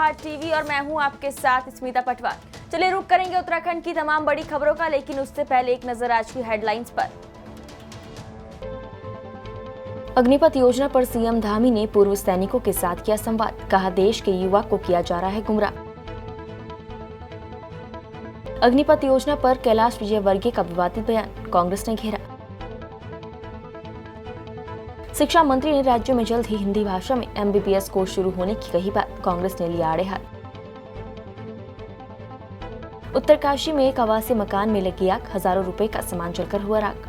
प्रहार टीवी और मैं हूं आपके साथ स्मिता पटवार। चलिए रुक करेंगे उत्तराखंड की तमाम बड़ी खबरों का, लेकिन उससे पहले एक नजर आज की हेडलाइंस पर। अग्निपथ योजना पर सीएम धामी ने पूर्व सैनिकों के साथ किया संवाद, कहा देश के युवा को किया जा रहा है गुमराह। अग्निपथ योजना पर कैलाश विजयवर्गीय का विवादित बयान, कांग्रेस ने घेरा। शिक्षा मंत्री ने राज्य में जल्द ही हिंदी भाषा में एमबीबीएस कोर्स शुरू होने की कही बात, कांग्रेस ने लिया आड़े हाथ। उत्तरकाशी में एक आवासीय मकान में लगी आग, हजारों रुपए का सामान जलकर हुआ राख।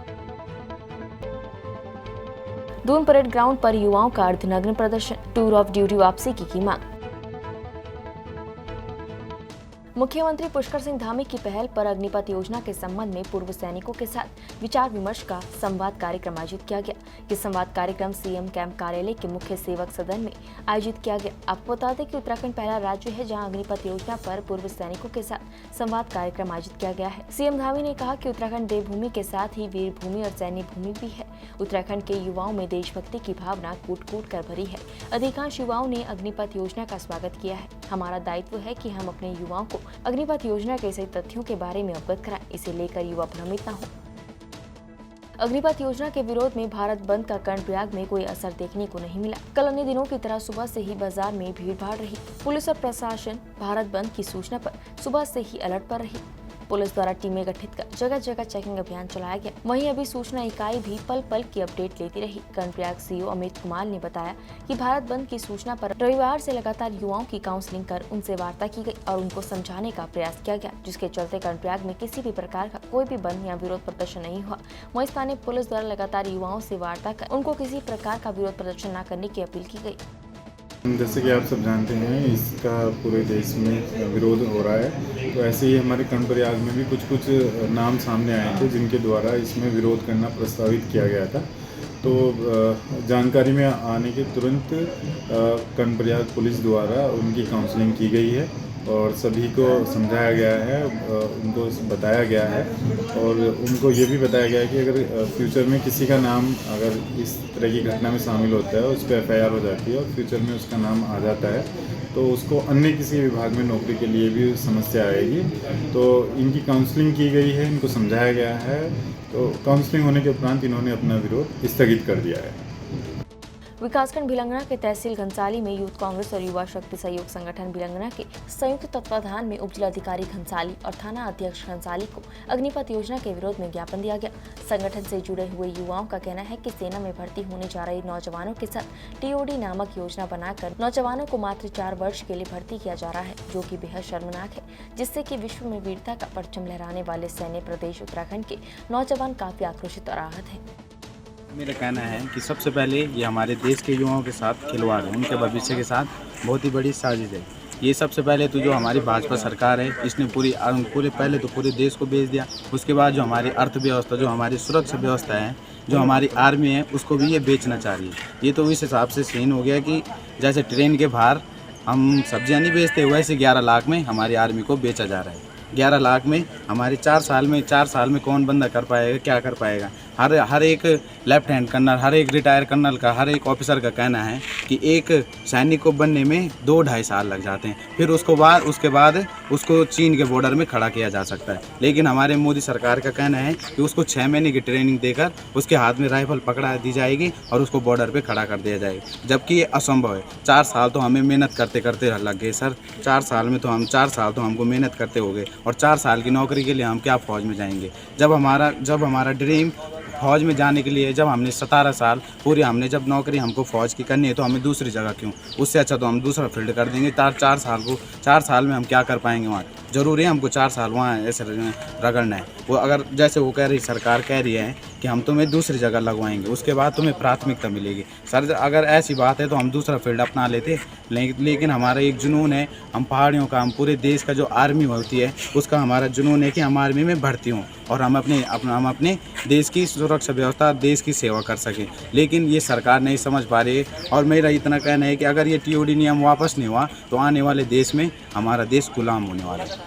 दून परेड ग्राउंड पर युवाओं का अर्धनग्न प्रदर्शन, टूर ऑफ ड्यूटी वापसी की मांग। मुख्यमंत्री पुष्कर सिंह धामी की पहल पर अग्निपथ योजना के संबंध में पूर्व सैनिकों के साथ विचार विमर्श का संवाद कार्यक्रम आयोजित किया गया। ये संवाद कार्यक्रम सीएम कैंप कार्यालय के मुख्य सेवक सदन में आयोजित किया गया। आपको बता दें कि उत्तराखंड पहला राज्य है जहां अग्निपथ योजना पर पूर्व सैनिकों के साथ संवाद कार्यक्रम आयोजित किया गया है। सीएम धामी ने कहा कि उत्तराखंड देवभूमि के साथ ही वीर भूमि और सैन्य भूमि भी है। उत्तराखंड के युवाओं में देशभक्ति की भावना कूट कूट कर भरी है। अधिकांश युवाओं ने अग्निपथ योजना का स्वागत किया है। हमारा दायित्व है कि हम अपने युवाओं को अग्निपथ योजना के सही तथ्यों के बारे में अवगत कराएं, इसे लेकर युवा भ्रमित न हो। अग्निपथ योजना के विरोध में भारत बंद का कर्णप्रयाग में कोई असर देखने को नहीं मिला। कल अन्य दिनों की तरह सुबह से ही बाजार में भीड़ भाड़ रही। पुलिस और प्रशासन भारत बंद की सूचना पर सुबह से ही अलर्ट पर रही। पुलिस द्वारा टीमें गठित कर जगह जगह चेकिंग अभियान चलाया गया। वहीं अभी सूचना इकाई भी पल पल की अपडेट लेती रही। कर्णप्रयाग सीईओ अमित कुमार ने बताया कि भारत बंद की सूचना पर रविवार से लगातार युवाओं की काउंसलिंग कर उनसे वार्ता की गई और उनको समझाने का प्रयास किया गया, जिसके चलते कर्णप्रयाग में किसी भी प्रकार का कोई भी बंद या विरोध प्रदर्शन नहीं हुआ। वहीं स्थानीय पुलिस द्वारा लगातार युवाओं से वार्ता कर उनको किसी प्रकार का विरोध प्रदर्शन न करने की अपील की गई। जैसे कि आप सब जानते हैं, इसका पूरे देश में विरोध हो रहा है, तो ऐसे ही हमारे कर्णप्रयाग में भी कुछ नाम सामने आए थे जिनके द्वारा इसमें विरोध करना प्रस्तावित किया गया था। तो जानकारी में आने के तुरंत कर्णप्रयाग पुलिस द्वारा उनकी काउंसलिंग की गई है और सभी को समझाया गया है, उनको बताया गया है और उनको ये भी बताया गया है कि अगर फ्यूचर में किसी का नाम अगर इस तरह की घटना में शामिल होता है, उस पर एफआईआर हो जाती है और फ्यूचर में उसका नाम आ जाता है, तो उसको अन्य किसी विभाग में नौकरी के लिए भी समस्या आएगी। तो इनकी काउंसलिंग की गई है, इनको समझाया गया है। तो काउंसलिंग होने के उपरांत इन्होंने अपना विरोध स्थगित कर दिया है। विकासखंड भिलंगना के तहसील घनसाली में यूथ कांग्रेस और युवा शक्ति सहयोग संगठन भिलंगना के संयुक्त तत्वाधान में उपजिलाधिकारी घनसाली और थाना अध्यक्ष घनसाली को अग्निपथ योजना के विरोध में ज्ञापन दिया गया। संगठन से जुड़े हुए युवाओं का कहना है कि सेना में भर्ती होने जा रहे नौजवानों के साथ टीओडी नामक योजना बनाकर नौजवानों को मात्र 4 वर्ष के लिए भर्ती किया जा रहा है, जो कि बेहद शर्मनाक है, जिससे कि विश्व में वीरता का परचम लहराने वाले सैन्य प्रदेश उत्तराखंड के नौजवान काफी आक्रोशित और आहत है। मेरा कहना है कि सबसे पहले ये हमारे देश के युवाओं के साथ खिलवाड़ है, उनके भविष्य के साथ बहुत ही बड़ी साजिश है। ये सबसे पहले तो जो हमारी भाजपा सरकार है, इसने पहले तो पूरे देश को बेच दिया। उसके बाद जो हमारी अर्थव्यवस्था, जो हमारी सुरक्षा व्यवस्था है, जो हमारी आर्मी है, उसको भी ये बेचना चाह रही है। ये तो इस हिसाब से सीन हो गया कि जैसे ट्रेन के बाहर हम सब्जियाँ नहीं बेचते, वैसे 11 लाख में हमारी आर्मी को बेचा जा रहा है। 11 लाख में हमारे 4 साल में कौन बंदा कर पाएगा, क्या कर पाएगा। हर एक लेफ्ट हैंड कर्नल, हर एक रिटायर कर्नल का, हर एक ऑफिसर का कहना है कि एक सैनिक को बनने में 2-2.5 साल लग जाते हैं। फिर उसके बाद उसको चीन के बॉर्डर में खड़ा किया जा सकता है। लेकिन हमारे मोदी सरकार का कहना है कि उसको 6 महीने की ट्रेनिंग देकर उसके हाथ में राइफल पकड़ा दी जाएगी और उसको बॉर्डर पर खड़ा कर दिया जाएगा, जबकि ये असंभव है। 4 साल तो हमें मेहनत करते लग गए सर। 4 साल तो हमको मेहनत करते हो गए और 4 साल की नौकरी के लिए हम क्या फ़ौज में जाएंगे। जब हमारा ड्रीम फ़ौज में जाने के लिए, जब हमने 17 साल पूरी हमने जब नौकरी हमको फ़ौज की करनी है, तो हमें दूसरी जगह क्यों? उससे अच्छा तो हम दूसरा फील्ड कर देंगे। 4 साल में हम क्या कर पाएंगे वहाँ? ज़रूरी है हमको 4 साल वहाँ ऐसे रगड़ना है। वो अगर जैसे वो कह रही सरकार कह रही है कि हम तुम्हें दूसरी जगह लगवाएंगे, उसके बाद तुम्हें प्राथमिकता मिलेगी। सर अगर ऐसी बात है तो हम दूसरा फील्ड अपना लेते, लेकिन हमारा एक जुनून है, हम पहाड़ियों का, हम पूरे देश का जो आर्मी होती है उसका हमारा जुनून है कि हम आर्मी में भर्ती हों और हम अपने देश की सुरक्षा व्यवस्था, देश की सेवा कर सकें। लेकिन ये सरकार नहीं समझ पा रही है और मेरा इतना कहना है कि अगर ये टीओडी नियम वापस नहीं हुआ तो आने वाले देश में हमारा देश गुलाम होने वाला है।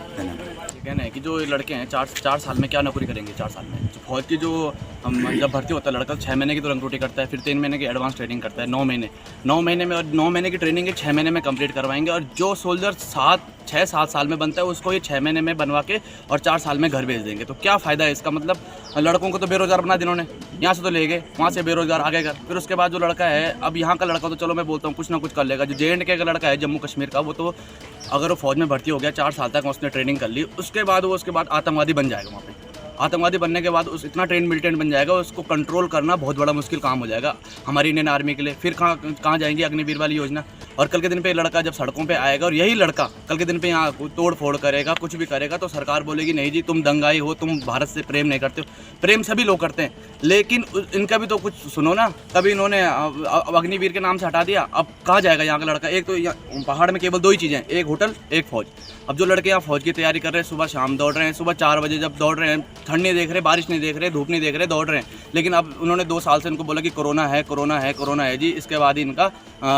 कहना है कि जो लड़के हैं 4 साल में क्या नौकरी करेंगे, 4 साल में फौज की जो जब भर्ती होता है लड़का 6 महीने की तो रंग रोटी करता है, फिर 3 महीने की एडवांस ट्रेनिंग करता है, 9 महीने में, और 9 महीने की ट्रेनिंग 6 महीने में कंप्लीट करवाएंगे। और जो सोल्जर 6-7 साल में बनता है उसको ये 6 महीने में बनवा के और 4 साल में घर भेज देंगे। तो क्या फ़ायदा है इसका? मतलब लड़कों को तो बेरोज़गार बना दिया उन्होंने, यहाँ से तो ले गए, वहाँ से बेरोज़गार आगे कर, फिर उसके बाद जो लड़का है, अब यहाँ का लड़का तो चलो मैं बोलता हूँ कुछ ना कुछ कर लेगा। जो J&K का लड़का है जम्मू कश्मीर का, वो तो अगर वो फौज में भर्ती हो गया 4 साल तक उसने ट्रेनिंग कर ली, उसके बाद आतंकवादी बन जाएगा। वहाँ पे आतंकवादी बनने के बाद उस इतना ट्रेन मिलिटेंट बन जाएगा, उसको कंट्रोल करना बहुत बड़ा मुश्किल काम हो जाएगा हमारी इंडियन आर्मी के लिए। फिर कहाँ जाएंगी अग्निवीर वाली योजना? और कल के दिन पे लड़का जब सड़कों पे आएगा और यही लड़का कल के दिन पे यहाँ तोड़ फोड़ करेगा, कुछ भी करेगा, तो सरकार बोलेगी नहीं जी तुम दंगाई हो, तुम भारत से प्रेम नहीं करते हो। प्रेम सभी लोग करते हैं, लेकिन इनका भी तो कुछ सुनो ना। कभी इन्होंने अग्निवीर के नाम से हटा दिया, अब कहाँ जाएगा यहाँ का लड़का? एक तो पहाड़ में केवल 2 ही चीज़ें, एक होटल एक फौज। अब जो लड़के यहाँ फौज की तैयारी कर रहे हैं, सुबह शाम दौड़ रहे हैं, सुबह 4 बजे जब दौड़ रहे हैं, ठंड नहीं देख रहे, बारिश नहीं देख रहे, धूप नहीं देख रहे, दौड़ रहे हैं। लेकिन अब उन्होंने 2 साल से इनको बोला कि कोरोना है जी, इसके बाद ही इनका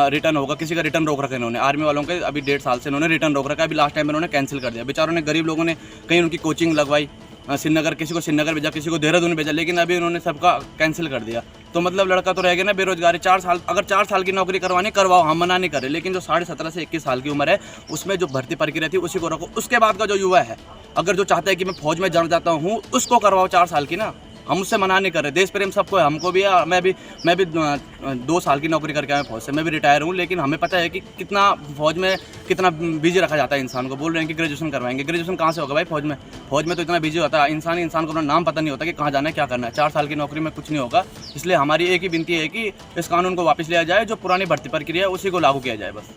रिटर्न होगा। किसी का रिटर्न रोक रखा है इन्होंने, आर्मी वालों के अभी 1.5 साल से इन्होंने रिटर्न रोक रखा है। अभी लास्ट टाइम इन्होंने कैंसिल कर दिया। बेचारों ने, गरीब लोगों ने कहीं उनकी कोचिंग लगवाई, श्रीनगर, किसी को श्रीनगर भेजा, किसी को देहरादून भेजा, लेकिन अभी उन्होंने सबका कैंसिल कर दिया। तो मतलब लड़का तो रह गया ना बेरोजगारी। 4 साल, अगर 4 साल की नौकरी करवानी करवाओ, हम मना नहीं कर रहे, लेकिन जो 17.5 से 21 साल की उम्र है उसमें जो भर्ती प्रक्रिया थी उसी को रखो। उसके बाद का जो युवा है, अगर जो चाहता है कि मैं फौज में जाता हूँ, उसको करवाओ 4 साल की ना। हम उससे मना नहीं कर रहे, देश प्रेम सबको है, हमको भी है। मैं भी 2 साल की नौकरी करके आया फौज से, मैं भी रिटायर हूँ, लेकिन हमें पता है कि कितना फौज में कितना बिजी रखा जाता है इंसान को। बोल रहे हैं कि ग्रेजुएशन करवाएंगे, ग्रेजुएशन कहाँ से होगा भाई फौज में? फौज में तो इतना बिजी होता है इंसान को अपना नाम पता नहीं होता कि कहाँ जाना है, क्या करना है। 4 साल की नौकरी में कुछ नहीं होगा। इसलिए हमारी एक ही विनती है कि इस कानून को वापस लिया जाए, जो पुरानी भर्ती प्रक्रिया है उसी को लागू किया जाए बस।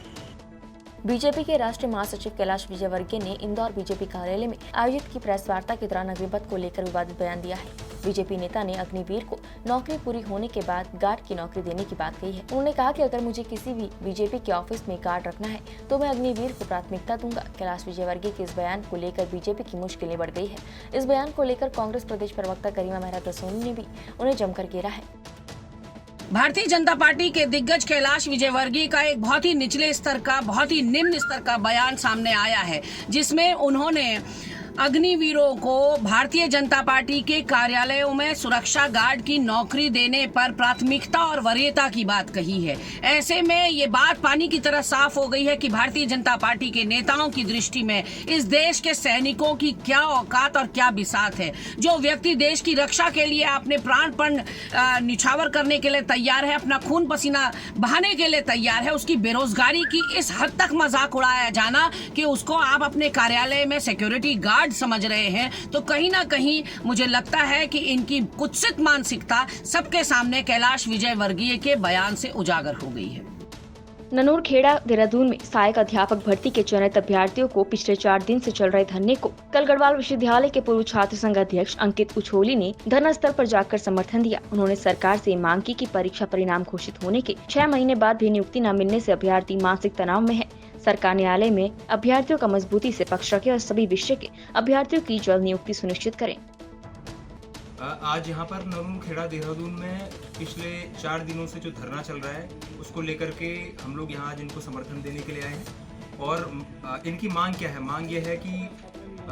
बीजेपी के राष्ट्रीय महासचिव कैलाश विजयवर्गीय ने इंदौर बीजेपी कार्यालय में आयोजित की प्रेस वार्ता के दौरान अग्निपथ को लेकर विवादित बयान दिया है। बीजेपी नेता ने अग्निवीर को नौकरी पूरी होने के बाद गार्ड की नौकरी देने की बात कही है। उन्होंने कहा कि अगर मुझे किसी भी बीजेपी के ऑफिस में गार्ड रखना है तो मैं अग्निवीर को प्राथमिकता दूंगा। कैलाश विजयवर्गीय के इस बयान को लेकर बीजेपी की मुश्किलें बढ़ गई है। इस बयान को लेकर कांग्रेस प्रदेश प्रवक्ता गरिमा मेहरा दसोनी ने भी उन्हें जमकर घेरा है। भारतीय जनता पार्टी के दिग्गज कैलाश विजयवर्गीय का एक बहुत ही निचले स्तर का, बहुत ही निम्न स्तर का बयान सामने आया है, जिसमें उन्होंने अग्निवीरों को भारतीय जनता पार्टी के कार्यालयों में सुरक्षा गार्ड की नौकरी देने पर प्राथमिकता और वरीयता की बात कही है। ऐसे में ये बात पानी की तरह साफ हो गई है कि भारतीय जनता पार्टी के नेताओं की दृष्टि में इस देश के सैनिकों की क्या औकात और क्या बिसात है। जो व्यक्ति देश की रक्षा के लिए अपने प्राणपण निछावर करने के लिए तैयार है, अपना खून पसीना बहाने के लिए तैयार है, उसकी बेरोजगारी की इस हद तक मजाक उड़ाया जाना कि उसको आप अपने कार्यालय में सिक्योरिटी गार्ड समझ रहे हैं, तो कहीं ना कहीं मुझे लगता है कि इनकी कुत्सित मानसिकता सबके सामने कैलाश विजयवर्गीय के बयान से उजागर हो गई है। ननूरखेड़ा देहरादून में सहायक अध्यापक भर्ती के चयनित अभ्यर्थियों को पिछले 4 दिन से चल रहे धरने को कल गढ़वाल विश्वविद्यालय के पूर्व छात्र संघ अध्यक्ष अंकित उछोली ने धरना स्थल पर जाकर समर्थन दिया। उन्होंने सरकार से मांग की कि परीक्षा परिणाम घोषित होने के 6 महीने बाद भी नियुक्ति न मिलने से अभ्यर्थी मानसिक तनाव में है। सरकार न्यायालय में अभ्यर्थियों का मजबूती से पक्ष रखे और सभी विषय के अभ्यर्थियों की जल्द नियुक्ति सुनिश्चित करें। आज यहाँ पर ननूरखेड़ा देहरादून में पिछले 4 दिनों से जो धरना चल रहा है उसको लेकर के हम लोग यहाँ आज इनको समर्थन देने के लिए आए हैं। और इनकी मांग क्या है? मांग ये है कि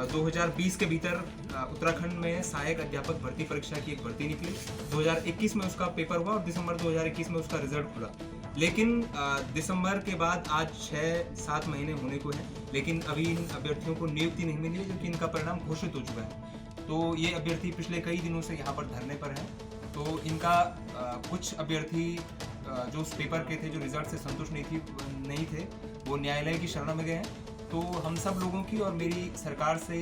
2020 के भीतर उत्तराखंड में सहायक अध्यापक भर्ती परीक्षा की एक भर्ती निकली। 2021 में उसका पेपर हुआ और दिसंबर 2021 में उसका रिजल्ट खुला। लेकिन दिसंबर के बाद आज 6-7 महीने होने को हैं, लेकिन अभी इन अभ्यर्थियों को नियुक्ति नहीं मिली है, क्योंकि इनका परिणाम घोषित हो चुका है। तो ये अभ्यर्थी पिछले कई दिनों से यहाँ पर धरने पर हैं। तो इनका कुछ अभ्यर्थी जो उस पेपर के थे, जो रिजल्ट से संतुष्ट नहीं थे, वो न्यायालय की शरण में गए हैं। तो हम सब लोगों की और मेरी सरकार से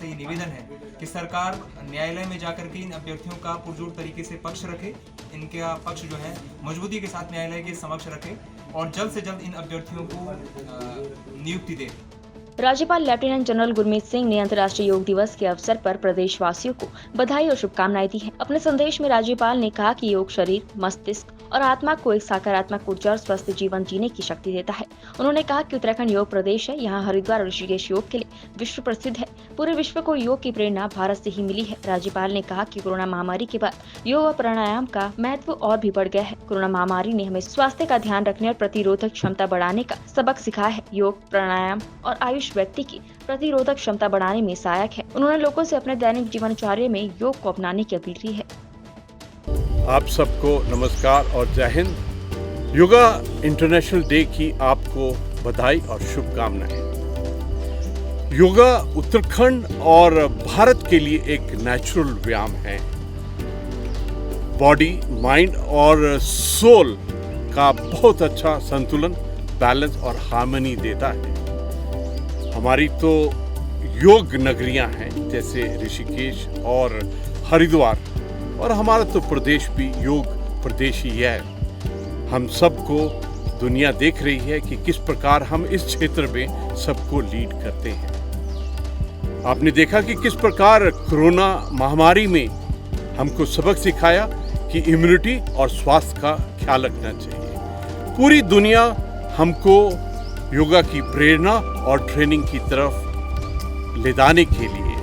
ये निवेदन है कि सरकार न्यायालय में जाकर के इन अभ्यर्थियों का पुरजोर तरीके से पक्ष रखे, इनका पक्ष जो है मजबूती के साथ न्यायालय के समक्ष रखे और जल्द से जल्द इन अभ्यर्थियों को नियुक्ति दे। राज्यपाल लेफ्टिनेंट जनरल गुरमीत सिंह ने अंतर्राष्ट्रीय योग दिवस के अवसर पर प्रदेशवासियों को बधाई और शुभकामनाएं दी हैं। अपने संदेश में राज्यपाल ने कहा कि योग शरीर, मस्तिष्क और आत्मा को एक सकारात्मक ऊर्जा और स्वस्थ जीवन जीने की शक्ति देता है। उन्होंने कहा कि उत्तराखंड योग प्रदेश है, यहाँ हरिद्वार और ऋषिकेश योग के लिए विश्व प्रसिद्ध है। पूरे विश्व को योग की प्रेरणा भारत से ही मिली है। राज्यपाल ने कहा कि कोरोना महामारी के बाद योग और प्राणायाम का महत्व और भी बढ़ गया है। कोरोना महामारी ने हमें स्वास्थ्य का ध्यान रखने और प्रतिरोधक क्षमता बढ़ाने का सबक सिखाया है। योग, प्राणायाम और आयुष अधिकांश व्यक्ति की प्रतिरोधक क्षमता बढ़ाने में सहायक है। उन्होंने लोगों से अपने दैनिक जीवनचर्या में योग को अपनाने की अपील की है। आप सबको नमस्कार और जय हिंद। योगा इंटरनेशनल डे की आपको बधाई और शुभकामनाएं। योगा उत्तराखंड और भारत के लिए एक नेचुरल व्यायाम है। बॉडी, माइंड और सोल का बहुत अच्छा संतुलन, बैलेंस और हार्मनी देता है। हमारी तो योग नगरियां हैं जैसे ऋषिकेश और हरिद्वार, और हमारा तो प्रदेश भी योग प्रदेश ही है। हम सबको दुनिया देख रही है कि किस प्रकार हम इस क्षेत्र में सबको लीड करते हैं। आपने देखा कि किस प्रकार कोरोना महामारी में हमको सबक सिखाया कि इम्यूनिटी और स्वास्थ्य का ख्याल रखना चाहिए। पूरी दुनिया हमको योगा की प्रेरणा और ट्रेनिंग की तरफ ले जाने के लिए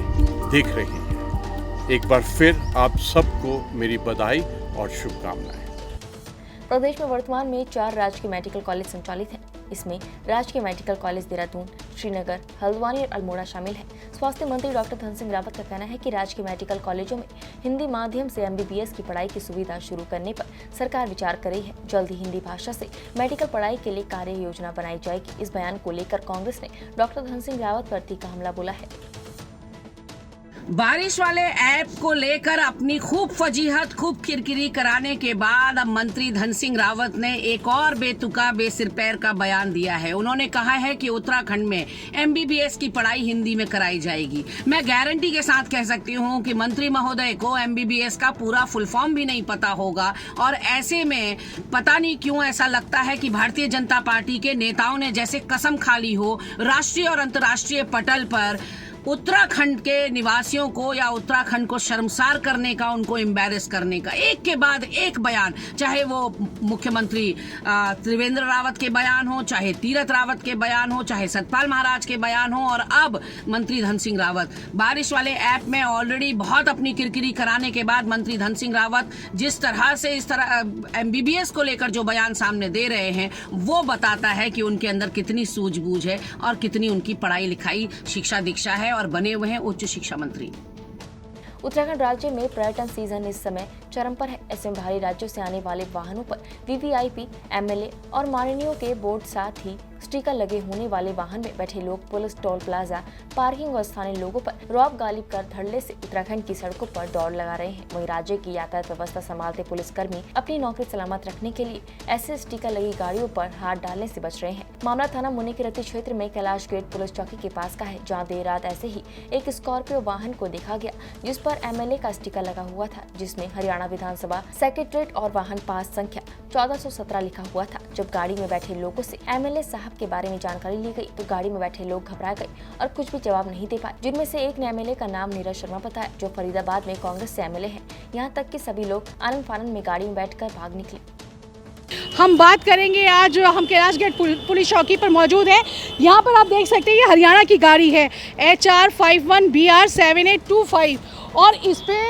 देख रही है। एक बार फिर आप सबको मेरी बधाई और शुभकामनाएं। प्रदेश में वर्तमान में 4 राजकीय मेडिकल कॉलेज संचालित हैं। इसमें राजकीय मेडिकल कॉलेज देहरादून, श्रीनगर, हल्द्वानी और अल्मोड़ा शामिल है। स्वास्थ्य मंत्री डॉक्टर धन सिंह रावत का कहना है कि राजकीय मेडिकल कॉलेजों में हिंदी माध्यम से MBBS की पढ़ाई की सुविधा शुरू करने पर सरकार विचार कर रही है। जल्द ही हिंदी भाषा से मेडिकल पढ़ाई के लिए कार्य योजना बनाई जाएगी। इस बयान को लेकर कांग्रेस ने डॉक्टर धन सिंह रावत पर तीखा हमला बोला है। बारिश वाले ऐप को लेकर अपनी खूब फजीहत, खूब किरकिरी कराने के बाद अब मंत्री धन सिंह रावत ने एक और बेतुका, बेसिरपैर का बयान दिया है। उन्होंने कहा है कि उत्तराखंड में MBBS की पढ़ाई हिंदी में कराई जाएगी। मैं गारंटी के साथ कह सकती हूं कि मंत्री महोदय को MBBS का पूरा फुल फॉर्म भी नहीं पता होगा, और ऐसे में पता नहीं क्यों ऐसा लगता है कि भारतीय जनता पार्टी के नेताओं ने जैसे कसम खा ली हो राष्ट्रीय और अंतर्राष्ट्रीय पटल पर उत्तराखंड के निवासियों को या उत्तराखंड को शर्मसार करने का, उनको एम्बैरेस करने का। एक के बाद एक बयान, चाहे वो मुख्यमंत्री त्रिवेंद्र रावत के बयान हो, चाहे तीरथ रावत के बयान हो, चाहे सतपाल महाराज के बयान हो, और अब मंत्री धन सिंह रावत। बारिश वाले ऐप में ऑलरेडी बहुत अपनी किरकिरी कराने के बाद मंत्री धन सिंह रावत जिस तरह से इस तरह MBBS को लेकर जो बयान सामने दे रहे हैं, वो बताता है कि उनके अंदर कितनी सूझबूझ है और कितनी उनकी पढ़ाई लिखाई, शिक्षा दीक्षा है, और बने हुए हैं उच्च शिक्षा मंत्री। उत्तराखंड राज्य में पर्यटन सीजन इस समय चरम पर है। ऐसे में बाहरी राज्यों से आने वाले वाहनों पर VVIP, MLA और माननीयों के बोर्ड, साथ ही स्टिकर लगे होने वाले वाहन में बैठे लोग पुलिस, टोल प्लाजा, पार्किंग और स्थानीय लोगों पर रौब गालिब कर धड़ल्ले से उत्तराखंड की सड़कों पर दौड़ लगा रहे हैं। वहीं राज्य की यातायात व्यवस्था संभालते पुलिसकर्मी अपनी नौकरी सलामत रखने के लिए ऐसे स्टिकर लगी गाड़ियों पर हाथ डालने से बच रहे हैं। मामला थाना मुनिकीरती क्षेत्र में कैलाश गेट पुलिस चौकी के पास का है, जहाँ देर रात ऐसे ही एक स्कॉर्पियो वाहन को देखा गया जिस पर MLA का स्टिकर लगा हुआ था, जिसमें हरियाणा विधानसभा सेक्रेटरीट और वाहन पास संख्या 1417 लिखा हुआ था। जब गाड़ी में बैठे लोगों से MLA साहब के बारे में जानकारी ली गई तो गाड़ी में बैठे लोग घबरा गए और कुछ भी जवाब नहीं दे पाए, जिनमें से एक ने MLA का नाम नीरज शर्मा बताया, जो फरीदाबाद में कांग्रेस से MLA है। यहाँ तक कि सभी लोग आनन फानन में गाड़ी में बैठकर भाग निकले। हम बात करेंगे, आज हम कैलाश गेट पुलिस चौकी पर मौजूद हैं। यहाँ पर आप देख सकते हैं ये हरियाणा की गाड़ी है HR 51BR 7825, और इस पे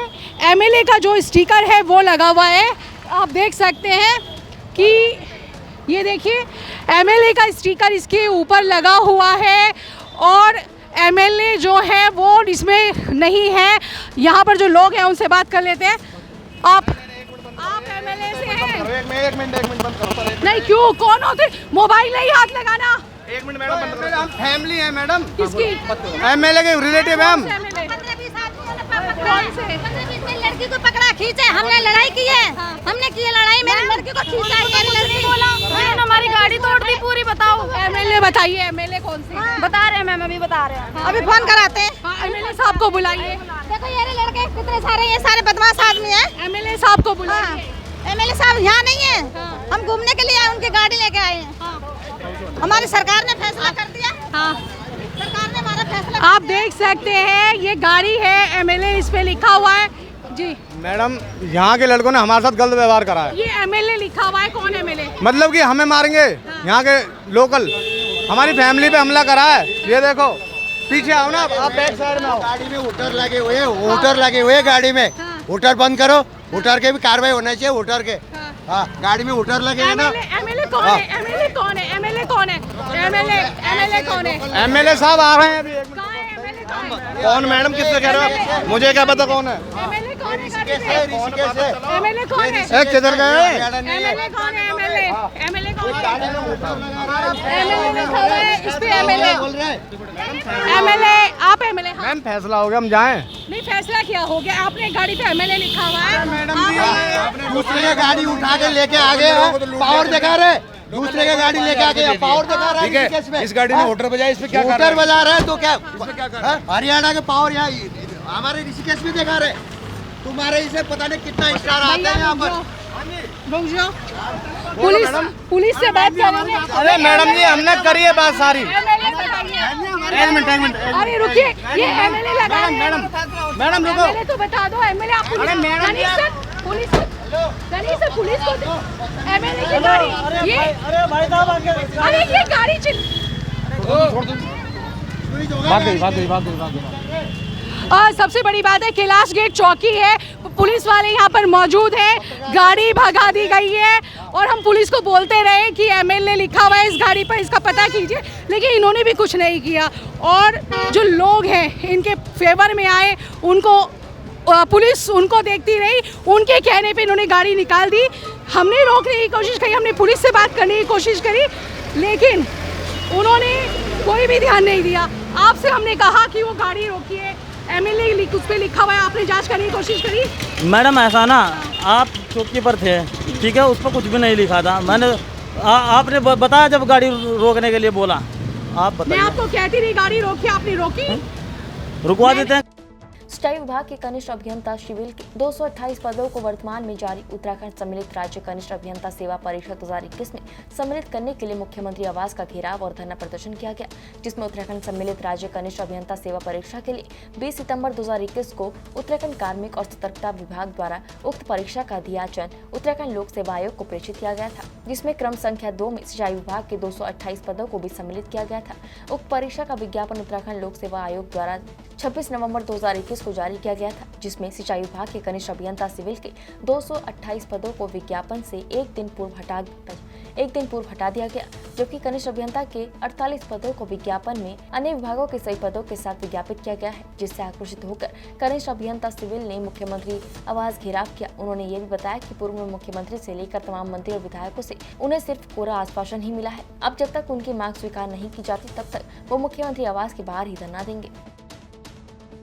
MLA का जो स्टिकर है वो लगा हुआ है। आप देख सकते हैं कि ये देखिए MLA का स्टिकर इसके ऊपर लगा हुआ है, और MLA जो है वो इसमें नहीं है। यहाँ पर जो लोग हैं उनसे बात कर लेते हैं। आप MLA से हैं? एक मिनट बंद करो। नहीं, क्यों, कौन होते? मोबाइल नहीं हाथ लगाना। एक मिनट मैडम, हम फैमिली है मैडम। किसकी? MLA के रिलेटिव है हम। 15-20 कौन से? 15-20 लड़की को पकड़ा, खींचे, हमने लड़ाई की है। हमने की लड़ाई, मेरी लड़की को खींचा, मेरी लड़की बोला हमारी गाड़ी तोड़ दी पूरी। बताओ MLA बताइए, MLA कौन से? बता रहे हैं मैम, अभी बता रहे हैं, अभी फोन कराते हैं। MLA साहब को बुलाइए। देखो ये लड़के कितने सारे, ये सारे बदमाश आदमी हैं। MLA साहब को बुलाइए। MLA साहब यहाँ नहीं है, हम घूमने के लिए उनकी गाड़ी लेके आए हैं। हमारी सरकार ने फैसला कर दिया। सरकार ने हमारा फैसला। आप देख सकते हैं ये गाड़ी है, MLA इस पे लिखा हुआ है जी। मैडम यहाँ के लड़कों ने हमारे साथ गलत व्यवहार करा है। ये MLA लिखा हुआ है, कौन MLA? मतलब कि हमें मारेंगे। यहाँ के लोकल हमारी फैमिली पे हमला करा है। ये देखो पीछे आओ ना आप, बैक साइड में आओ। गाड़ी में हूटर लगे हुए, हूटर लगे हुए गाड़ी में। हूटर बंद करो, हूटर के भी कार्रवाई होना चाहिए, हूटर के। हाँ, गाड़ी में उटर लगे हैं ना। एमएलए कौन है? एमएलए कौन है? एमएलए कौन है? एमएलए कौन है? एमएलए साहब आ रहे हैं अभी। कहाँ है एमएलए कौन है? कौन मैडम, किससे कह रहे हो आप? मुझे क्या पता कौन है। एमएलए कौन है गाड़ी में? एमएलए कौन है? ए, किधर गए? एमएलए कौन है? एमएलए कौन है? एमएलए लिखा हुआ है इस पे एमएलए। एमएलए आप एमएलए? मैम फैसला हो गया, हम जाएं। नहीं, फैसला क्या हो गया? आपने गाड़ी पे एमएलए लिखा हुआ है। मैडम जी, दूसरे की गाड़ी उठा के लेके आ गए हैं, पावर दिखा रहे। दूसरे की गाड़ी लेके आ गए, पावर दिखा रहा है। ठीक है, इस गाड़ी ने होटर बजाया, इस पे क्या होटर बजा रहे हैं तो क्या? हरियाणा के पावर यहाँ हमारे ऋषिकेश में दिखा रहे। तुम्हारे इसे पता नहीं कितना स्टार आते हैं यहाँ पर। पुलिस से बात करेंगे। अरे मैडम जी, हमने करी है बात सारी। एक मिनट। अरे रुकिए, ये एमएलए लगा है। मैडम रुको। एमएलए तो बता दो। एमएलए आप पुलिस को एमएलए की गाड़ी ये। अरे ये गाड़ी भाग गई। और सबसे बड़ी बात है, कैलाश गेट चौकी है, पुलिस वाले यहाँ पर मौजूद हैं, गाड़ी भगा दी गई है। और हम पुलिस को बोलते रहे कि एमएलए लिखा हुआ है इस गाड़ी पर, इसका पता कीजिए, लेकिन इन्होंने भी कुछ नहीं किया। और जो लोग हैं इनके फेवर में आए, उनको पुलिस उनको देखती रही, उनके कहने पे इन्होंने गाड़ी निकाल दी। हमने रोकने की कोशिश करी, हमने पुलिस से बात करने की कोशिश करी, लेकिन उन्होंने कोई भी ध्यान नहीं दिया। आपसे हमने कहा कि वो गाड़ी रोकिए, एमएलए उस पर लिखा हुआ है, आपने जांच करने की कोशिश करी? मैडम ऐसा ना, आप चौकी पर थे, ठीक है, उस पर कुछ भी नहीं लिखा था। मैंने आपने बताया जब गाड़ी रोकने के लिए बोला, आप बताइए। मैं आपको कहती रही गाड़ी रोकी, आपने रोकी? रुकवा देते हैं। सिंचाई विभाग के कनिष्ठ अभियंता सिविल के 228 पदों को वर्तमान में जारी उत्तराखंड सम्मिलित राज्य कनिष्ठ अभियंता सेवा परीक्षा 2021 में सम्मिलित करने के लिए मुख्यमंत्री आवास का घेराव और धरना प्रदर्शन किया गया, जिसमें उत्तराखंड सम्मिलित राज्य कनिष्ठ अभियंता सेवा परीक्षा के लिए 20 सितंबर 2021 को उत्तराखंड कार्मिक और सतर्कता विभाग द्वारा उक्त परीक्षा का अध्याचन उत्तराखंड लोक सेवा आयोग को प्रेषित किया गया था, जिसमें क्रम संख्या 2 में सिंचाई विभाग के 228 पदों को भी सम्मिलित किया गया था। उक्त परीक्षा का विज्ञापन उत्तराखंड लोक सेवा आयोग द्वारा 26 नवंबर 2021 को जारी किया गया था, जिसमें सिंचाई विभाग के कनिष्ठ अभियंता सिविल के 228 पदों को विज्ञापन से एक दिन पूर्व हटा दिया गया, जबकि कनिष्ठ अभियंता के 48 पदों को विज्ञापन में अन्य विभागों के सही पदों के साथ विज्ञापित किया गया है, जिससे आक्रोशित होकर कनिष्ठ अभियंता सिविल ने मुख्यमंत्री आवास घेराव किया। उन्होंने ये भी बताया कि पूर्व में मुख्यमंत्री से लेकर तमाम मंत्री और विधायकों से उन्हें सिर्फ कोरा आश्वासन ही मिला है। अब जब तक उनकी मांग स्वीकार नहीं की जाती, तब तक वो मुख्यमंत्री आवास के बाहर ही धरना देंगे।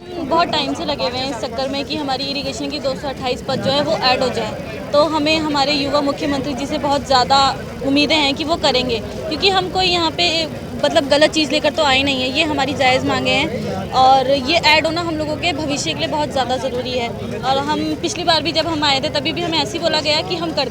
बहुत टाइम से लगे हुए हैं इस चक्कर में कि हमारी इरिगेशन की 228 पद जो है वो ऐड हो जाए, तो हमें हमारे युवा मुख्यमंत्री जी से बहुत ज़्यादा उम्मीदें हैं कि वो करेंगे, क्योंकि हम कोई यहाँ पे मतलब गलत चीज़ लेकर तो आए नहीं है, ये हमारी जायज़ मांगे हैं और ये ऐड होना हम लोगों के भविष्य के लिए बहुत ज़्यादा ज़रूरी है। और हम पिछली बार भी जब हम आए थे तभी भी हमें ऐसे ही बोला गया कि हम कर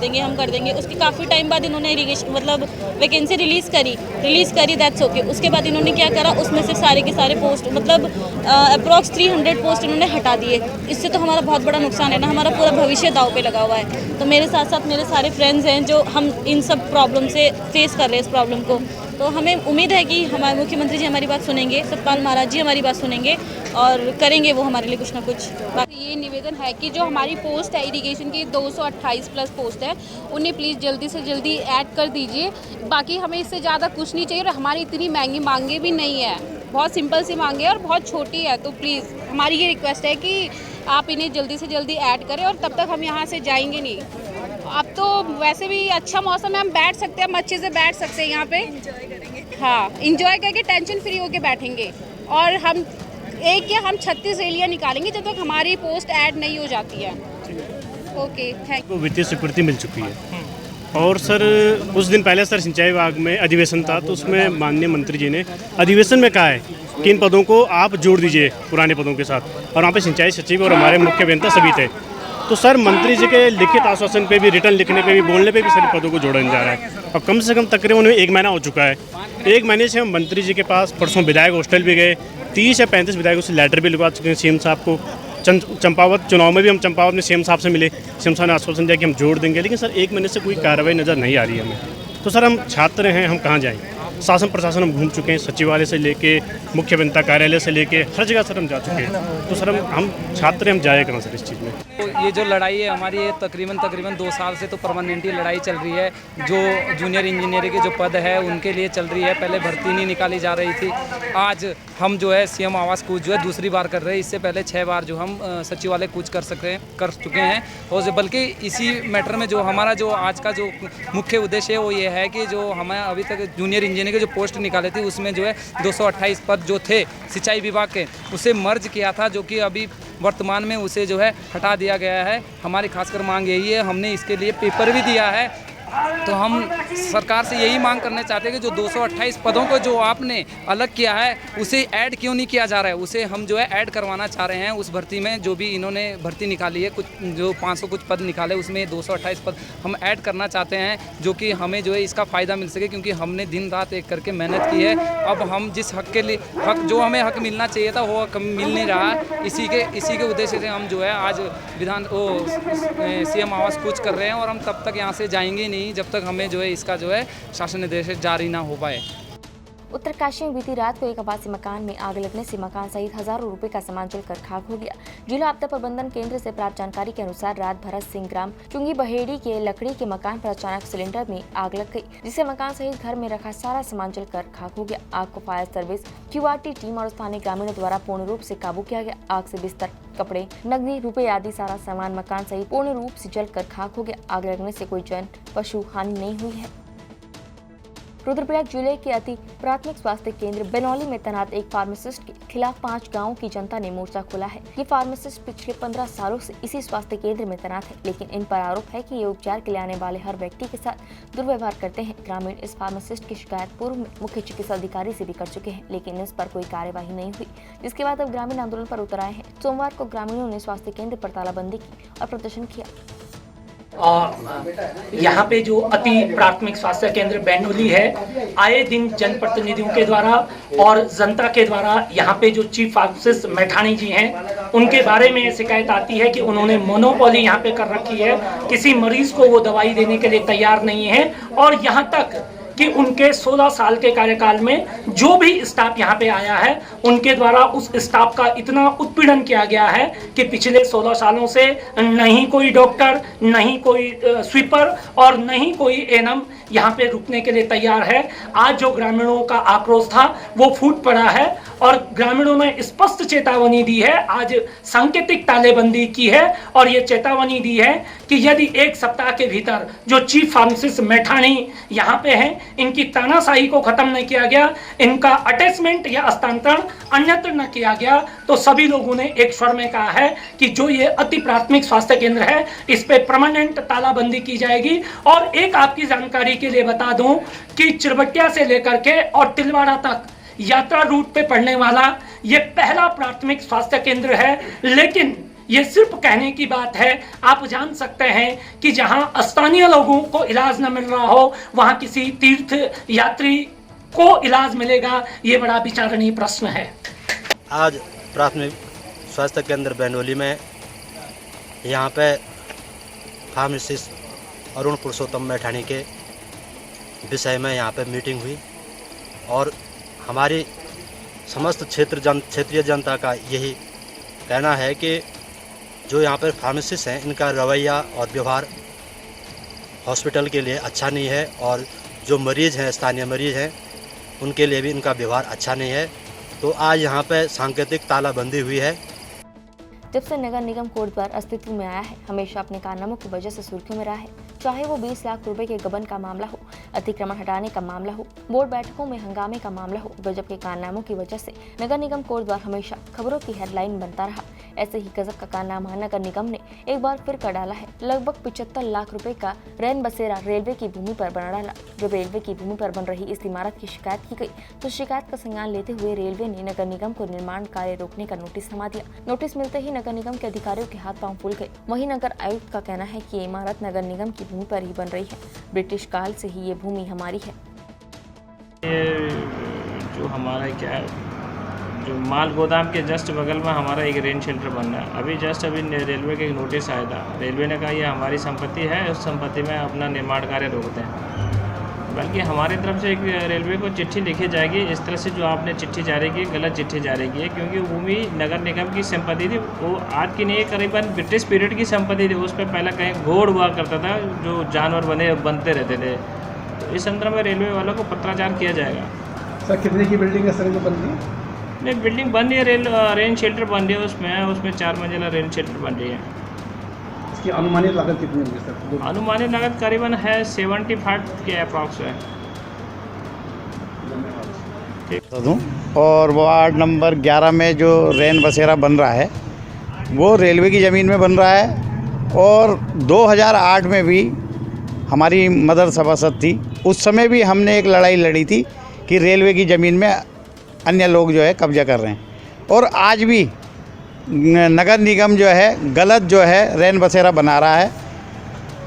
देंगे। उसके काफ़ी टाइम बाद इन्होंने इरिगेशन मतलब वैकेंसी रिलीज़ करी दैट्स ओके। उसके बाद इन्होंने क्या करा, उसमें से सारे के सारे पोस्ट मतलब अप्रॉक्स 300 पोस्ट इन्होंने हटा दिए। इससे तो हमारा बहुत बड़ा नुकसान है ना, हमारा पूरा भविष्य दाव पे लगा हुआ है। तो मेरे साथ साथ मेरे सारे फ्रेंड्स हैं जो हम इन सब प्रॉब्लम से फेस कर रहे हैं इस प्रॉब्लम को, तो हमें उम्मीद है कि हमारे मुख्यमंत्री जी हमारी बात सुनेंगे, सतपाल महाराज जी हमारी बात सुनेंगे और करेंगे वो हमारे लिए कुछ ना कुछ। ये निवेदन है कि जो हमारी पोस्ट है इरिगेशन की 228 प्लस पोस्ट है, उन्हें प्लीज़ जल्दी से जल्दी ऐड कर दीजिए। बाकी हमें इससे ज़्यादा कुछ नहीं चाहिए और हमारी इतनी महंगी मांगे भी नहीं है, बहुत सिंपल सी मांगे और बहुत छोटी है। तो प्लीज़ हमारी ये रिक्वेस्ट है कि आप इन्हें जल्दी से जल्दी ऐड करें और तब तक हम यहाँ से जाएंगे नहीं। अब तो वैसे भी अच्छा मौसम है, हम बैठ सकते हैं, हम अच्छे से बैठ सकते हैं यहाँ पे, हाँ इंजॉय करके टेंशन फ्री होके बैठेंगे। और हम 36 रैलियाँ निकालेंगे जब तक हमारी पोस्ट ऐड नहीं हो जाती है। Okay thank you. वित्तीय स्वीकृति मिल चुकी है और सर कुछ दिन पहले सर सिंचाई विभाग में अधिवेशन था, तो उसमें माननीय मंत्री जी ने अधिवेशन में कहा है कि इन पदों को आप जोड़ दीजिए पुराने पदों के साथ, और वहाँ पे सिंचाई सचिव और हमारे मुख्य अभियंता सभी थे। तो सर मंत्री जी के लिखित आश्वासन पे भी, रिटर्न लिखने पे भी, बोलने पे भी सभी पदों को जोड़ा जा रहा है और कम से कम तकरीबन 1 महीना हो चुका है। 1 महीने से हम मंत्री जी के पास परसों विधायक हॉस्टल भी गए, 30 या 35 विधायकों से लेटर भी लिखवा चुके हैं सीएम साहब को। चंपावत चुनाव में भी हम चंपावत में सीएम साहब से मिले, सीएम साहब ने आश्वासन दिया कि हम जोड़ देंगे, लेकिन सर 1 महीने से कोई कार्रवाई नज़र नहीं आ रही है हमें। तो सर हम छात्र हैं, हम कहाँ जाएँ? शासन प्रशासन हम घूम चुके हैं, सचिवालय से लेके मुख्य अभियंता कार्यालय से लेके हर जगह सर हम जा चुके हैं। तो सर हम छात्र हम जाए कहाँ सर इस चीज़ में। तो ये जो लड़ाई है हमारी, ये तकरीबन 2 साल से तो परमानेंटली लड़ाई चल रही है। जो जूनियर इंजीनियरिंग के जो पद है उनके लिए चल रही है, पहले भर्ती नहीं निकाली जा रही थी। आज हम जो है सीएम आवास कूच जो है दूसरी बार कर रहे हैं। इससे पहले 6 बार जो हम सचिवालय कूच कर चुके हैं। और बल्कि इसी मैटर में जो हमारा जो आज का जो मुख्य उद्देश्य है वो ये है कि जो हमें अभी तक जूनियर इंजीनियर के जो पोस्ट निकाले थे उसमें जो है 228 पद जो थे सिंचाई विभाग के, उसे मर्ज किया था, जो कि अभी वर्तमान में उसे जो है हटा दिया गया है। हमारी खासकर मांग यही है, हमने इसके लिए पेपर भी दिया है। तो हम सरकार से यही मांग करना चाहते हैं कि जो 228 पदों को जो आपने अलग किया है उसे ऐड क्यों नहीं किया जा रहा है, उसे हम जो है ऐड करवाना चाह रहे हैं। उस भर्ती में जो भी इन्होंने भर्ती निकाली है, कुछ जो 500 कुछ पद निकाले, उसमें 228 पद हम ऐड करना चाहते हैं, जो कि हमें जो है इसका फ़ायदा मिल सके, क्योंकि हमने दिन रात एक करके मेहनत की है। अब हम जिस हक के लिए जो हमें हक मिलना चाहिए था वो हक मिल नहीं रहा। इसी के उद्देश्य से हम जो है आज सीएम आवास कूच कर रहे हैं, और हम तब तक यहाँ से जाएंगे नहीं जब तक हमें जो है इसका जो है शासन निर्देश जारी ना हो पाए। उत्तरकाशी में बीती रात को एक आवासीय मकान में आग लगने से मकान सहित हजारों रुपए का सामान जलकर खाक हो गया। जिला आपदा प्रबंधन केंद्र से प्राप्त जानकारी के अनुसार रात भरत सिंह ग्राम चुंगी बहेड़ी के लकड़ी के मकान पर अचानक सिलेंडर में आग लग गई, जिससे मकान सहित घर में रखा सारा सामान जलकर खाक हो गया। आग को फायर सर्विस, क्यूआरटी टीम और स्थानीय ग्रामीणों द्वारा पूर्ण रूप से काबू किया गया। आग से बिस्तर, कपड़े, नकदी, रुपए आदि सारा सामान मकान सहित पूर्ण रूप से जलकर खाक हो गया। आग लगने से कोई जन पशु हानि नहीं हुई है। रुद्रप्रयाग जिले के अति प्राथमिक स्वास्थ्य केंद्र बनौली में तैनात एक फार्मासिस्ट के खिलाफ 5 गांवों की जनता ने मोर्चा खोला है। ये फार्मासिस्ट पिछले 15 सालों से इसी स्वास्थ्य केंद्र में तैनात है, लेकिन इन पर आरोप है कि ये उपचार के लिए आने वाले हर व्यक्ति के साथ दुर्व्यवहार करते हैं। ग्रामीण इस फार्मासिस्ट की शिकायत पूर्व में मुख्य चिकित्सा अधिकारी से भी कर चुके हैं, लेकिन इस पर कोई कार्यवाही नहीं हुई, जिसके बाद अब ग्रामीण आंदोलन पर उतर आए हैं। सोमवार को ग्रामीणों ने स्वास्थ्य केंद्र पर तालाबंदी की और प्रदर्शन किया। यहाँ पे जो अति प्राथमिक स्वास्थ्य केंद्र बैनोली है, आए दिन जनप्रतिनिधियों के द्वारा और जनता के द्वारा यहाँ पे जो चीफ फार्मासिस्ट मैठानी जी हैं उनके बारे में शिकायत आती है कि उन्होंने मोनोपोली यहाँ पे कर रखी है, किसी मरीज को वो दवाई देने के लिए तैयार नहीं है। और यहाँ तक कि उनके 16 साल के कार्यकाल में जो भी स्टाफ यहाँ पे आया है उनके द्वारा उस स्टाफ का इतना उत्पीड़न किया गया है कि पिछले 16 सालों से नहीं कोई डॉक्टर, नहीं कोई स्वीपर और नहीं कोई एएनएम यहाँ पे रुकने के लिए तैयार है। आज जो ग्रामीणों का आक्रोश था वो फूट पड़ा है और ग्रामीणों ने स्पष्ट चेतावनी दी है, आज सांकेतिक तालेबंदी की है और ये चेतावनी दी है कि यदि 1 सप्ताह के भीतर जो चीफ फार्मासिस्ट मैठानी यहाँ पे हैं, इनकी तानाशाही को खत्म नहीं किया गया, इनका अटैचमेंट या हस्तांतरण अन्यत्र न किया गया, तो सभी लोगों ने एक स्वर में कहा है कि जो ये अति प्राथमिक स्वास्थ्य केंद्र है इस पे परमानेंट तालाबंदी की जाएगी। और एक आपकी जानकारी के लिए बता दूं कि चिरबटिया से लेकर के और तिलवाड़ा तक यात्रा रूट पे पड़ने वाला ये पहला प्राथमिक स्वास्थ्य केंद्र है, लेकिन ये सिर्फ कहने की बात है। आप जान सकते हैं कि जहां स्थानीय लोगों को इलाज न मिल रहा हो वहां किसी तीर्थ यात्री को इलाज मिलेगा, ये बड़ा विचारणीय प्रश्न है। आज प्राथमिक स्वास्थ्य केंद्र बैनोली में यहाँ पे फार्मासिस्ट अरुण पुरुषोत्तम मैठानी के विषय में यहाँ पे मीटिंग हुई और हमारी समस्त क्षेत्रीय जनता का यही कहना है कि जो यहाँ पर फार्मासिस्ट हैं इनका रवैया और व्यवहार हॉस्पिटल के लिए अच्छा नहीं है और जो मरीज़ हैं, स्थानीय मरीज़ हैं, उनके लिए भी इनका व्यवहार अच्छा नहीं है। तो आज यहाँ पे सांकेतिक तालाबंदी हुई है। जब से नगर निगम कोटद्वार अस्तित्व में आया है, हमेशा अपने कारनामों की वजह से सुर्खियों में रहा है, चाहे वो 20 लाख रुपए के गबन का मामला हो, अतिक्रमण हटाने का मामला हो, बोर्ड बैठकों में हंगामे का मामला हो। गजब के कारनामों की वजह से नगर निगम कोटद्वार हमेशा खबरों की हेडलाइन बनता रहा। ऐसे ही गजब का कारनामा नगर निगम ने एक बार फिर कर डाला है। लगभग 75 लाख रुपए का रैन बसेरा रेलवे की भूमि पर बना डाला। जब रेलवे की भूमि पर बन रही इस इमारत की शिकायत की गई तो शिकायत का संज्ञान लेते हुए रेलवे ने नगर निगम को निर्माण कार्य रोकने का नोटिस थमा दिया। नोटिस मिलते ही नगर निगम के अधिकारियों के हाथ पांव फूल गए। वहीं नगर आयुक्त का कहना है कि ये इमारत नगर निगम की भूमि पर ही बन रही है, ब्रिटिश काल से ही ये भूमि हमारी है। ये जो हमारा क्या है, जो माल गोदाम के जस्ट बगल में हमारा एक रेंज शेल्टर बन रहा है। अभी रेलवे का एक नोटिस आया था, रेलवे ने कहा ये हमारी संपत्ति है, उस संपत्ति में अपना निर्माण कार्य रोकते हैं। बल्कि हमारी तरफ से एक रेलवे को चिट्ठी लिखी जाएगी। इस तरह से जो आपने चिट्ठी जारी की, गलत चिट्ठी जारी की है, क्योंकि भूमि नगर निगम की संपत्ति थी, वो आज की नहीं है, करीबन ब्रिटिश पीरियड की संपत्ति थी। उस पर पहले कहीं घोड़ हुआ करता था, जो जानवर बनते रहते थे। तो इस संदर्भ में रेलवे वालों को पत्राचार किया जाएगा। सर कितने की बिल्डिंग है सर जो बन रही है? नहीं, बिल्डिंग बन रही है, रेन शेल्टर बन रही है, उसमें 4 मंजिला रेन शेल्टर बन रही है। इसकी अनुमानित लागत कितनी होगी सर? अनुमानित लागत करीबन है 75 के अप्रॉक्स है। और वार्ड नंबर 11 में जो रेन बसेरा बन रहा है वो रेलवे की ज़मीन में बन रहा है। और 2008 में भी हमारी मदर सभासद थी, उस समय भी हमने एक लड़ाई लड़ी थी कि रेलवे की ज़मीन में अन्य लोग जो है कब्जा कर रहे हैं। और आज भी नगर निगम जो है गलत जो है रेन बसेरा बना रहा है।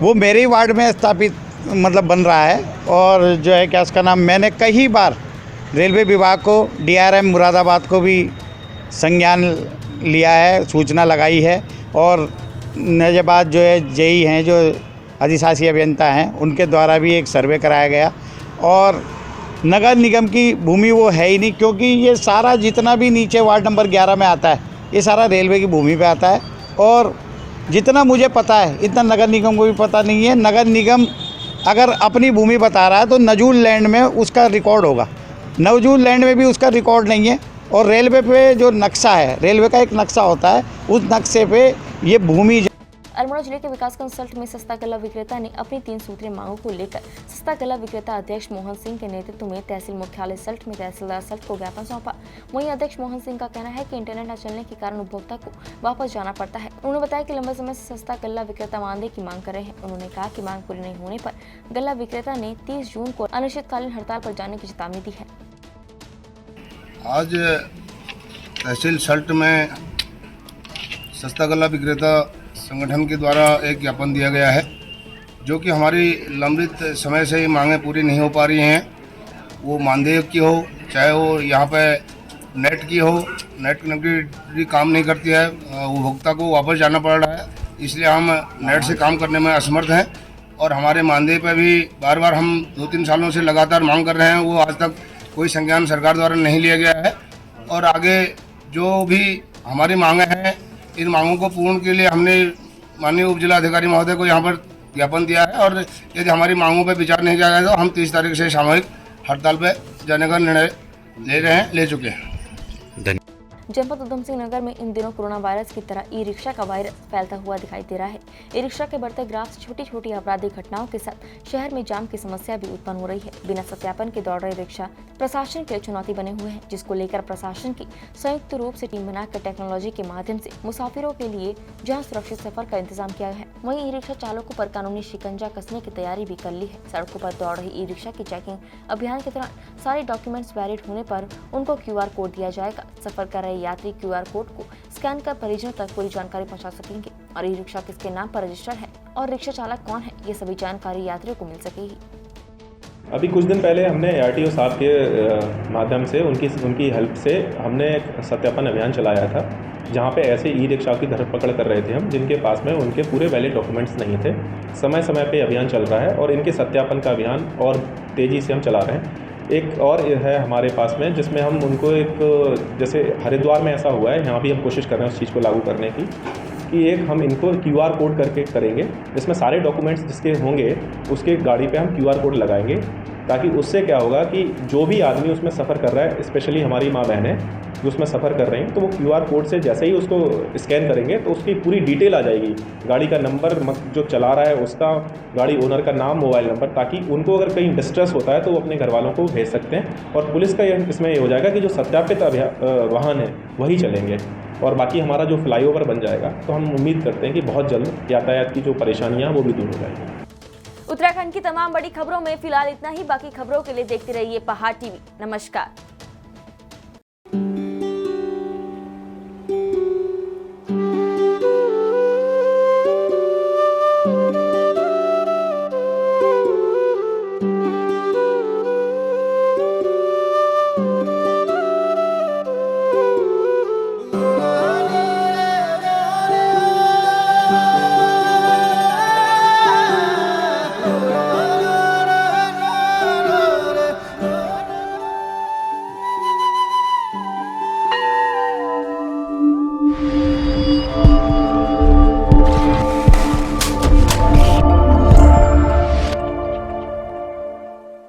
वो मेरे ही वार्ड में स्थापित मतलब बन रहा है। और जो है क्या उसका नाम, मैंने कई बार रेलवे विभाग को, DRM मुरादाबाद को भी संज्ञान लिया है, सूचना लगाई है। और नजाबाद जो है जेई हैं, जो अधिशासी अभियंता हैं, उनके द्वारा भी एक सर्वे कराया गया। और नगर निगम की भूमि वो है ही नहीं, क्योंकि ये सारा जितना भी नीचे वार्ड नंबर 11 में आता है ये सारा रेलवे की भूमि पे आता है। और जितना मुझे पता है इतना नगर निगम को भी पता नहीं है। नगर निगम अगर अपनी भूमि बता रहा है तो नजूल लैंड में उसका रिकॉर्ड होगा, नजूल लैंड में भी उसका रिकॉर्ड नहीं है। और रेलवे पे जो नक्शा है, रेलवे का एक नक्शा होता है, उस नक्शे पे ये भूमि। अल्मोड़ा जिले के विकास कंसल्ट में सस्ता गल्ला विक्रेता ने अपनी 3 सूत्रीय मांगों को लेकर सस्ता गल्ला विक्रेता अध्यक्ष मोहन सिंह के नेतृत्व में तहसील मुख्यालय सल्ट में तहसीलदार सल्ट को ज्ञापन सौंपा। वहीं अध्यक्ष मोहन सिंह का कहना है कि इंटरनेट न चलने के कारण उपभोक्ता को वापस जाना पड़ता है। उन्होंने बताया कि लंबे समय से सस्ता गल्ला विक्रेता मानदेय की मांग कर रहे हैं। उन्होंने कहा कि मांग पूरी नहीं होने पर गल्ला विक्रेता ने 30 जून को अनिश्चितकालीन हड़ताल पर जाने की चेतावनी दी है। आज तहसील सल्ट में सस्ता गल्ला विक्रेता संगठन के द्वारा एक ज्ञापन दिया गया है, जो कि हमारी लंबित समय से ही मांगें पूरी नहीं हो पा रही हैं। वो मानदेय की हो, चाहे वो यहाँ पे नेट की हो, नेट कनेक्टिविटी काम नहीं करती है, उपभोक्ता को वापस जाना पड़ रहा है। इसलिए हम नेट से काम करने में असमर्थ हैं। और हमारे मानदेय पे भी बार बार हम 2-3 सालों से लगातार मांग कर रहे हैं, वो आज तक कोई संज्ञान सरकार द्वारा नहीं लिया गया है। और आगे जो भी हमारी मांगें हैं, इन मांगों को पूर्ण के लिए हमने माननीय उप जिला अधिकारी महोदय को यहाँ पर ज्ञापन दिया है। और यदि हमारी मांगों पर विचार नहीं किया जाए तो हम 30 तारीख से सामूहिक हड़ताल पर जाने का निर्णय ले चुके हैं। जनपद उधम सिंह नगर में इन दिनों कोरोना वायरस की तरह ई रिक्शा का वायरस फैलता हुआ दिखाई दे रहा है। ई रिक्शा के बढ़ते ग्राफ से छोटी छोटी आपराधिक घटनाओं के साथ शहर में जाम की समस्या भी उत्पन्न हो रही है। बिना सत्यापन के दौड़ रहे रिक्शा प्रशासन के लिए चुनौती बने हुए हैं, जिसको लेकर प्रशासन की संयुक्त रूप से टीम बनाकर टेक्नोलॉजी के माध्यम से मुसाफिरों के लिए जहां सुरक्षित सफर का इंतजाम किया है, वहीं ई रिक्शा चालकों पर कानूनी शिकंजा कसने की तैयारी भी कर ली है। सड़कों पर दौड़ रही ई रिक्शा की चेकिंग अभियान के दौरान सारे डॉक्यूमेंट्स वैलिड होने पर उनको QR कोड दिया जाएगा। सफर कर रहे यात्री QR कोड को स्कैन कर परिजनों तक पूरी जानकारी पहुंचा सकेंगे और ई रिक्शा किसके नाम पर रजिस्टर्ड है और रिक्शा चालक कौन है, ये सभी जानकारी यात्रियों को मिल सकेगी। अभी कुछ दिन पहले हमने ARTO साहब के माध्यम से उनकी हेल्प से हमने एक सत्यापन अभियान चलाया था, जहाँ पे ऐसे ई रिक्शा की धरपकड़ कर रहे थे हम, जिनके पास में उनके पूरे वैलिड डॉक्यूमेंट्स नहीं थे। समय समय पे अभियान चल रहा है और इनके सत्यापन का अभियान और तेज़ी से हम चला रहे हैं। एक और है हमारे पास में, जिसमें हम उनको एक, जैसे हरिद्वार में ऐसा हुआ है, यहाँ भी हम कोशिश कर रहे हैं उस चीज़ को लागू करने की, कि एक हम इनको QR कोड करके करेंगे, जिसमें सारे डॉक्यूमेंट्स जिसके होंगे उसके गाड़ी पे हम QR कोड लगाएंगे, ताकि उससे क्या होगा कि जो भी आदमी उसमें सफ़र कर रहा है, स्पेशली हमारी माँ बहनें जो उसमें सफ़र कर रहे हैं, तो वो QR कोड से जैसे ही उसको स्कैन करेंगे तो उसकी पूरी डिटेल आ जाएगी, गाड़ी का नंबर जो चला रहा है उसका, गाड़ी ओनर का नाम, मोबाइल नंबर, ताकि उनको अगर कहीं डिस्ट्रेस होता है तो वो अपने घर वालों को भेज सकते हैं। और पुलिस का इसमें ये हो जाएगा कि जो सत्यापित वाहन है वही चलेंगे और बाकी हमारा जो फ्लाईओवर बन जाएगा, तो हम उम्मीद करते हैं कि बहुत जल्द यातायात की जो परेशानियाँ वो भी दूर हो जाएंगी। उत्तराखंड की तमाम बड़ी खबरों में फिलहाल इतना ही। बाकी खबरों के लिए देखते रहिए पहाड़ TV। नमस्कार।